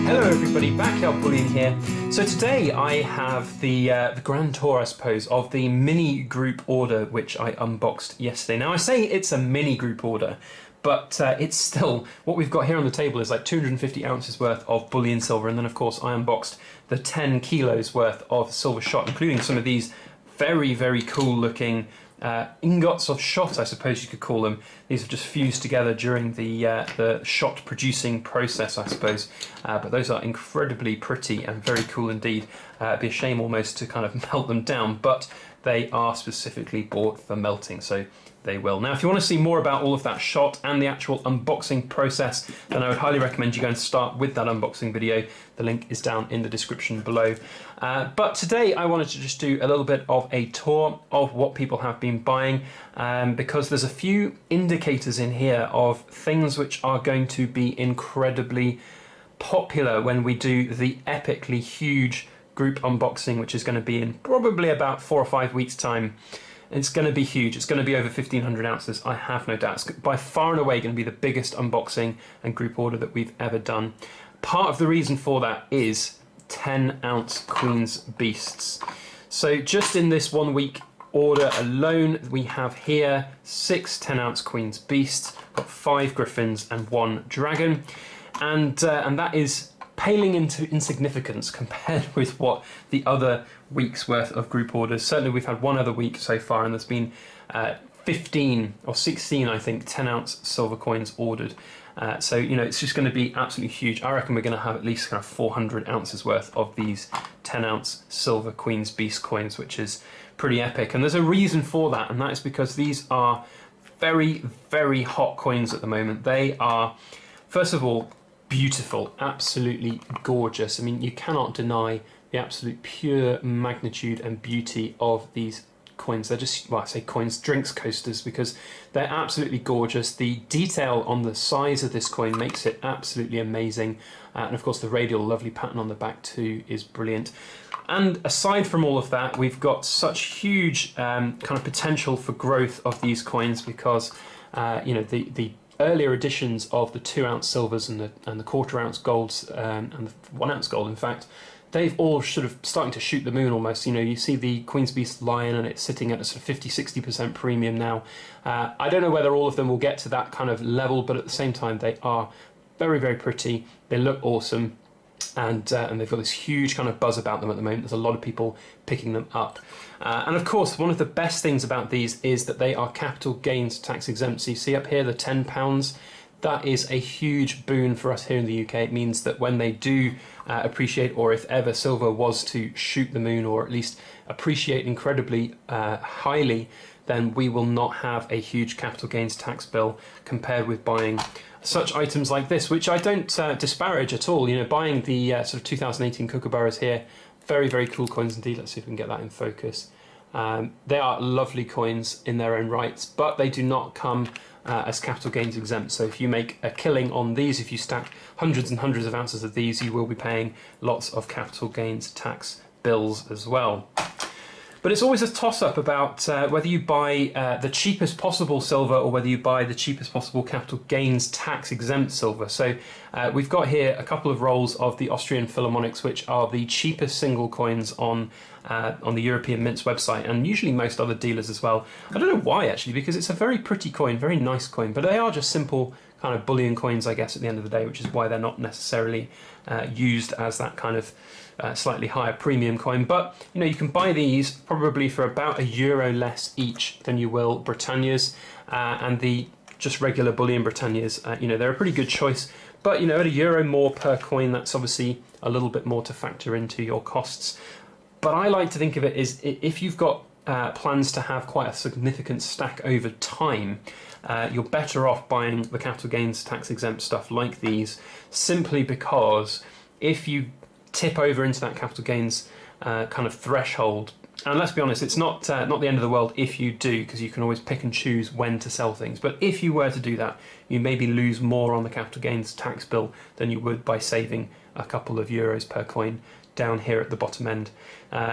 Hello everybody, Backyard Bullion here. So today I have the grand tour, I suppose, of the mini group order which I unboxed yesterday. Now I say it's a mini group order, but it's still, what we've got here on the table is like 250 ounces worth of bullion silver, and then of course I unboxed the 10 kilos worth of silver shot, including some of these very, very cool looking ingots of shot, I suppose you could call them. These have just fused together during the shot producing process, I suppose. But those are incredibly pretty and very cool indeed. It'd be a shame almost to kind of melt them down, but they are specifically bought for melting, so they will. Now, if you want to see more about all of that shot and the actual unboxing process, then I would highly recommend you go and start with that unboxing video. The link is down in the description below. But today I wanted to just do a little bit of a tour of what people have been buying, because there's a few indicators in here of things which are going to be incredibly popular when we do the epically huge group unboxing, which is going to be in probably about 4 or 5 weeks' time. It's going to be huge. It's going to be over 1,500 ounces, I have no doubt. It's by far and away going to be the biggest unboxing and group order that we've ever done. Part of the reason for that is 10-ounce Queen's Beasts. So just in this 1 week order alone, we have here 6 10-ounce Queen's Beasts, got 5 Griffins and 1 Dragon, and that is paling into insignificance compared with what the other week's worth of group orders. Certainly we've had one other week so far, and there's been 15 or 16, I think, 10-ounce silver coins ordered. So, you know, it's just going to be absolutely huge. I reckon we're going to have at least kind of 400 ounces worth of these 10-ounce silver Queen's Beast coins, which is pretty epic. And there's a reason for that, and that is because these are very, very hot coins at the moment. They are, first of all, beautiful, absolutely gorgeous. I mean, you cannot deny the absolute pure magnitude and beauty of these coins. They're just, well, I say coins, drinks coasters, because they're absolutely gorgeous. The detail on the size of this coin makes it absolutely amazing. And of course the radial lovely pattern on the back too is brilliant. And aside from all of that, we've got such huge kind of potential for growth of these coins, because you know, the earlier editions of the 2-ounce silvers and the 1/4 ounce golds and the 1-ounce gold, in fact, they've all sort of starting to shoot the moon almost. You know, you see the Queen's Beast Lion and it's sitting at a sort of 50-60% premium now. I don't know whether all of them will get to that kind of level, but at the same time they are very, very pretty. They look awesome, and they've got this huge kind of buzz about them at the moment. There's a lot of people picking them up. And of course, one of the best things about these is that they are capital gains tax exempt. So you see up here the £10, that is a huge boon for us here in the UK. It means that when they do appreciate, or if ever silver was to shoot the moon, or at least appreciate incredibly highly, then we will not have a huge capital gains tax bill compared with buying such items like this, which I don't disparage at all. You know, buying the sort of 2018 kookaburras here, very, very cool coins indeed. Let's see if we can get that in focus. They are lovely coins in their own rights, but they do not come as capital gains exempt. So if you make a killing on these, if you stack hundreds and hundreds of ounces of these, you will be paying lots of capital gains tax bills as well. But it's always a toss-up about whether you buy the cheapest possible silver or whether you buy the cheapest possible capital gains tax-exempt silver. So we've got here a couple of rolls of the Austrian Philharmonics, which are the cheapest single coins on the European Mint's website, and usually most other dealers as well. I don't know why, actually, because it's a very pretty coin, very nice coin, but they are just simple kind of bullion coins, I guess, at the end of the day, which is why they're not necessarily used as that kind of slightly higher premium coin. But you know, you can buy these probably for about €1 less each than you will Britannias, and the just regular bullion Britannias. You know, they're a pretty good choice, but you know, at €1 more per coin, that's obviously a little bit more to factor into your costs. But I like to think of it as, if you've got plans to have quite a significant stack over time, you're better off buying the capital gains tax exempt stuff like these, simply because if you tip over into that capital gains kind of threshold, and let's be honest, it's not the end of the world if you do, because you can always pick and choose when to sell things, but if you were to do that, you maybe lose more on the capital gains tax bill than you would by saving a couple of euros per coin down here at the bottom end.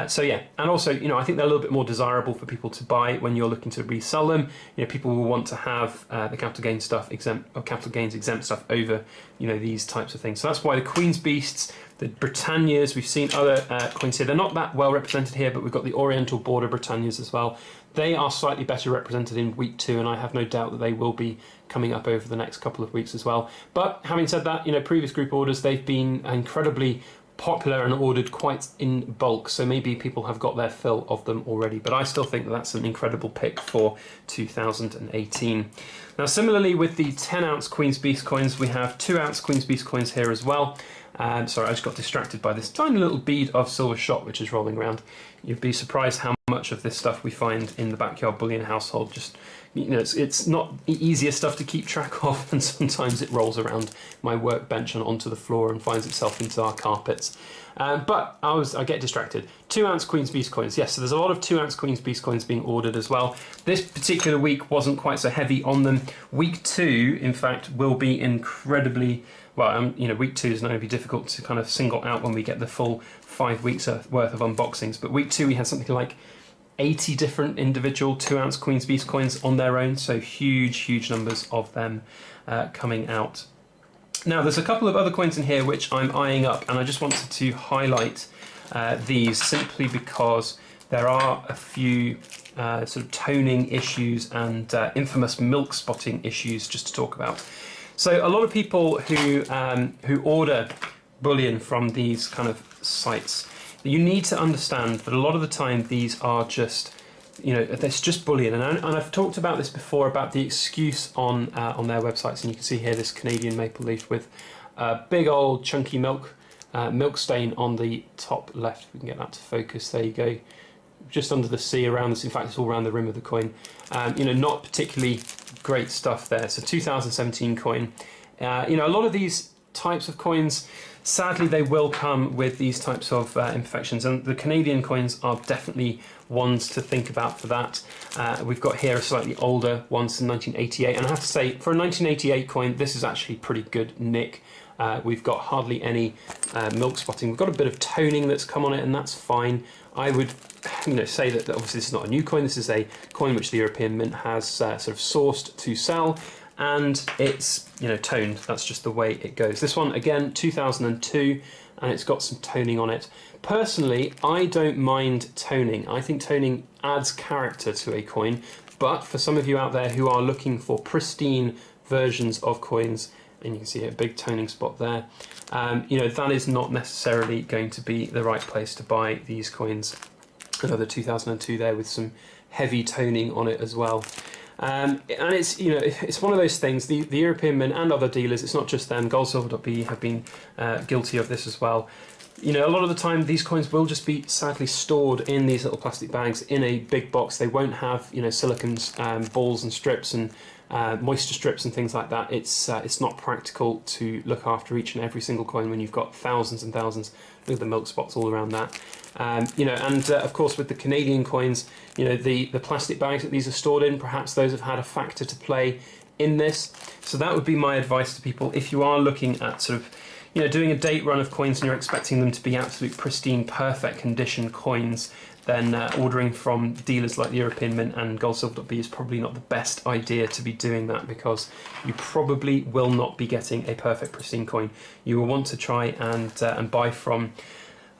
So yeah, and also, you know, I think they're a little bit more desirable for people to buy when you're looking to resell them. You know, people will want to have the capital gains stuff exempt, or capital gains exempt stuff over, you know, these types of things. So that's why the Queen's Beasts, the Britannias, we've seen other coins here. They're not that well represented here, but we've got the Oriental Border Britannias as well. They are slightly better represented in week 2, and I have no doubt that they will be coming up over the next couple of weeks as well. But having said that, you know, previous group orders, they've been incredibly popular and ordered quite in bulk, so maybe people have got their fill of them already, but I still think that that's an incredible pick for 2018. Now similarly with the 10-ounce Queen's Beast coins, we have 2-ounce Queen's Beast coins here as well. Sorry, I just got distracted by this tiny little bead of silver shot which is rolling around. You'd be surprised how much of this stuff we find in the backyard bullion household. Just, you know, it's not the easiest stuff to keep track of, and sometimes it rolls around my workbench and onto the floor and finds itself into our carpets. But I get distracted. 2-ounce Queen's Beast coins. Yes, so there's a lot of 2-ounce Queen's Beast coins being ordered as well. This particular week wasn't quite so heavy on them. Week 2, in fact, will be incredibly... Well, you know, week 2 is not going to be difficult to kind of single out when we get the full 5 weeks worth of unboxings. But week 2, we had something like 80 different individual 2-ounce Queen's Beast coins on their own. So huge numbers of them coming out. Now, there's a couple of other coins in here which I'm eyeing up, and I just wanted to highlight these simply because there are a few sort of toning issues and infamous milk spotting issues just to talk about. So a lot of people who order bullion from these kind of sites, you need to understand that a lot of the time these are just, you know, it's just bullion. And I've talked about this before about the excuse on their websites, and you can see here this Canadian maple leaf with a big old chunky milk stain on the top left. If we can get that to focus, there you go. Just under the C around this, in fact it's all around the rim of the coin. You know, not particularly great stuff there. So 2017 coin. You know, a lot of these types of coins, sadly they will come with these types of imperfections, and the Canadian coins are definitely ones to think about for that. We've got here a slightly older one from 1988, and I have to say for a 1988 coin this is actually pretty good nick. We've got hardly any milk spotting. We've got a bit of toning that's come on it, and that's fine. I would, you know, say that obviously this is not a new coin. This is a coin which the European Mint has sort of sourced to sell, and it's, you know, toned. That's just the way it goes. This one again, 2002, and it's got some toning on it. Personally, I don't mind toning. I think toning adds character to a coin, but for some of you out there who are looking for pristine versions of coins, and you can see a big toning spot there, you know, that is not necessarily going to be the right place to buy these coins. Another 2002 there with some heavy toning on it as well. And it's, you know, it's one of those things, the European Mint and other dealers, it's not just them, goldsilver.be have been guilty of this as well. You know, a lot of the time these coins will just be sadly stored in these little plastic bags in a big box. They won't have, you know, silicons, balls and strips and moisture strips and things like that. It's not practical to look after each and every single coin when you've got thousands and thousands. Look at the milk spots all around that. You know, and of course with the Canadian coins, you know, the plastic bags that these are stored in, perhaps those have had a factor to play in this. So that would be my advice to people if you are looking at sort of, you know, doing a date run of coins and you're expecting them to be absolute pristine, perfect condition coins, then ordering from dealers like the European Mint and goldsilver.be is probably not the best idea to be doing that, because you probably will not be getting a perfect pristine coin. You will want to try and buy from,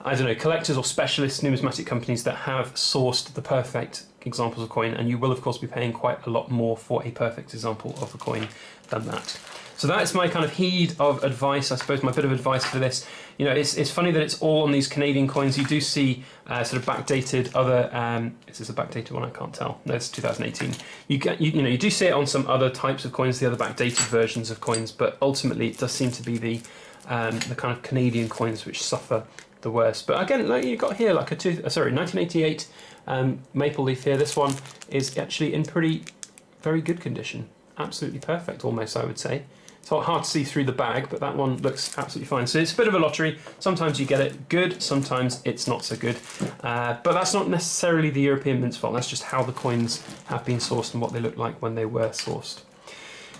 I don't know, collectors or specialist numismatic companies that have sourced the perfect examples of coin, and you will of course be paying quite a lot more for a perfect example of a coin than that. So that is my kind of heed of advice, I suppose, my bit of advice for this. You know, it's funny that it's all on these Canadian coins. You do see sort of backdated other, is this a backdated one? I can't tell. No, it's 2018. You know, you do see it on some other types of coins, the other backdated versions of coins, but ultimately it does seem to be the kind of Canadian coins which suffer the worst. But again, like you've got here like a 1988 maple leaf here. This one is actually in very good condition. Absolutely perfect, almost, I would say. It's hard to see through the bag, but that one looks absolutely fine. So it's a bit of a lottery. Sometimes you get it good, sometimes it's not so good. But that's not necessarily the European Mint's fault. That's just how the coins have been sourced and what they look like when they were sourced.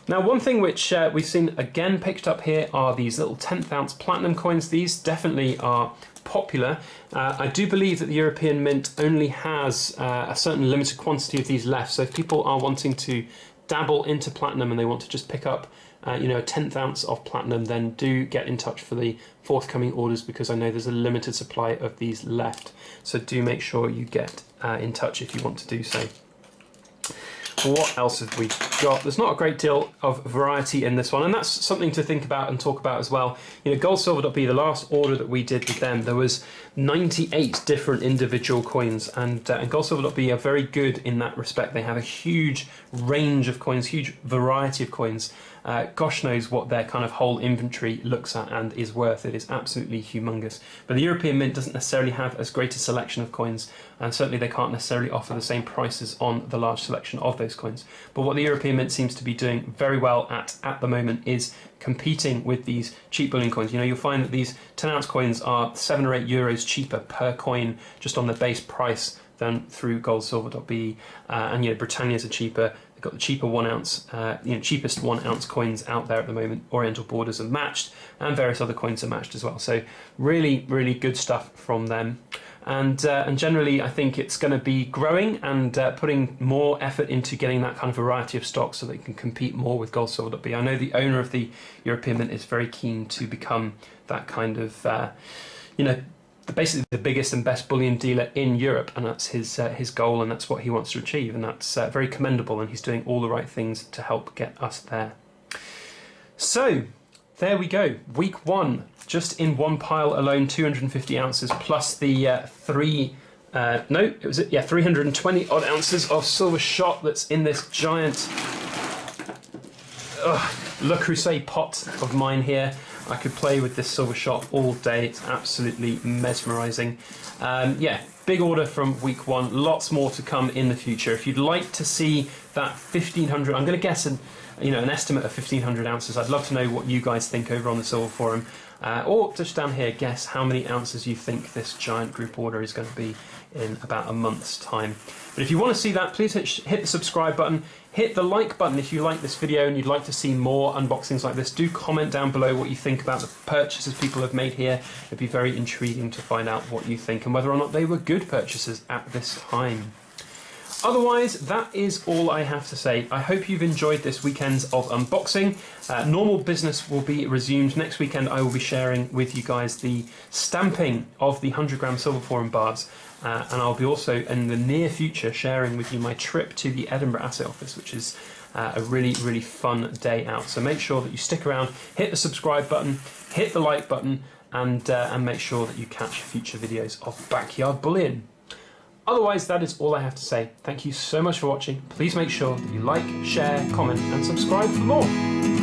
Now, one thing which we've seen again picked up here are these little 10th ounce platinum coins. These definitely are popular. I do believe that the European Mint only has a certain limited quantity of these left. So if people are wanting to dabble into platinum and they want to just pick up you know, a 10th ounce of platinum, then do get in touch for the forthcoming orders, because I know there's a limited supply of these left. So do make sure you get in touch if you want to do so. What else have we got? There's not a great deal of variety in this one, and that's something to think about and talk about as well. You know, goldsilver.b, the last order that we did with them, there was 98 different individual coins, and goldsilver.b are very good in that respect. They have a huge range of coins, huge variety of coins. Gosh knows what their kind of whole inventory looks at and is worth. It is absolutely humongous. But the European Mint doesn't necessarily have as great a selection of coins, and certainly they can't necessarily offer the same prices on the large selection of those coins. But what the European Mint seems to be doing very well at the moment is competing with these cheap bullion coins. You know, you'll find that these 10 ounce coins are 7 or 8 euros cheaper per coin just on the base price than through goldsilver.be, and you know, Britannia's are cheaper. They've got the cheaper 1 ounce, you know, cheapest 1 ounce coins out there at the moment. Oriental Borders are matched, and various other coins are matched as well. So really, really good stuff from them. And generally, I think it's going to be growing and putting more effort into getting that kind of variety of stock so that it can compete more with goldsilver.be. I know the owner of the European Mint is very keen to become that kind of, you know, basically the biggest and best bullion dealer in Europe, and that's his goal, and that's what he wants to achieve, and that's very commendable, and he's doing all the right things to help get us there. So there we go, week one, just in one pile alone, 250 ounces plus the 320 odd ounces of silver shot that's in this giant Le Creuset pot of mine here. I could play with this silver shot all day. It's absolutely mesmerising. Yeah, big order from week one. Lots more to come in the future. If you'd like to see that 1,500, I'm going to guess an estimate of 1,500 ounces. I'd love to know what you guys think over on the Silver Forum. Or just down here, guess how many ounces you think this giant group order is going to be in about a month's time. But if you want to see that, please hit the subscribe button, hit the like button if you like this video and you'd like to see more unboxings like this. Do comment down below what you think about the purchases people have made here. It'd be very intriguing to find out what you think and whether or not they were good purchases at this time. Otherwise, that is all I have to say. I hope you've enjoyed this weekend of unboxing. Normal business will be resumed. Next weekend I will be sharing with you guys the stamping of the 100-gram Silver Forum bars. And I'll be also, in the near future, sharing with you my trip to the Edinburgh Asset Office, which is a really, really fun day out. So make sure that you stick around, hit the subscribe button, hit the like button, and make sure that you catch future videos of Backyard Bullion. Otherwise, that is all I have to say. Thank you so much for watching. Please make sure that you like, share, comment, and subscribe for more.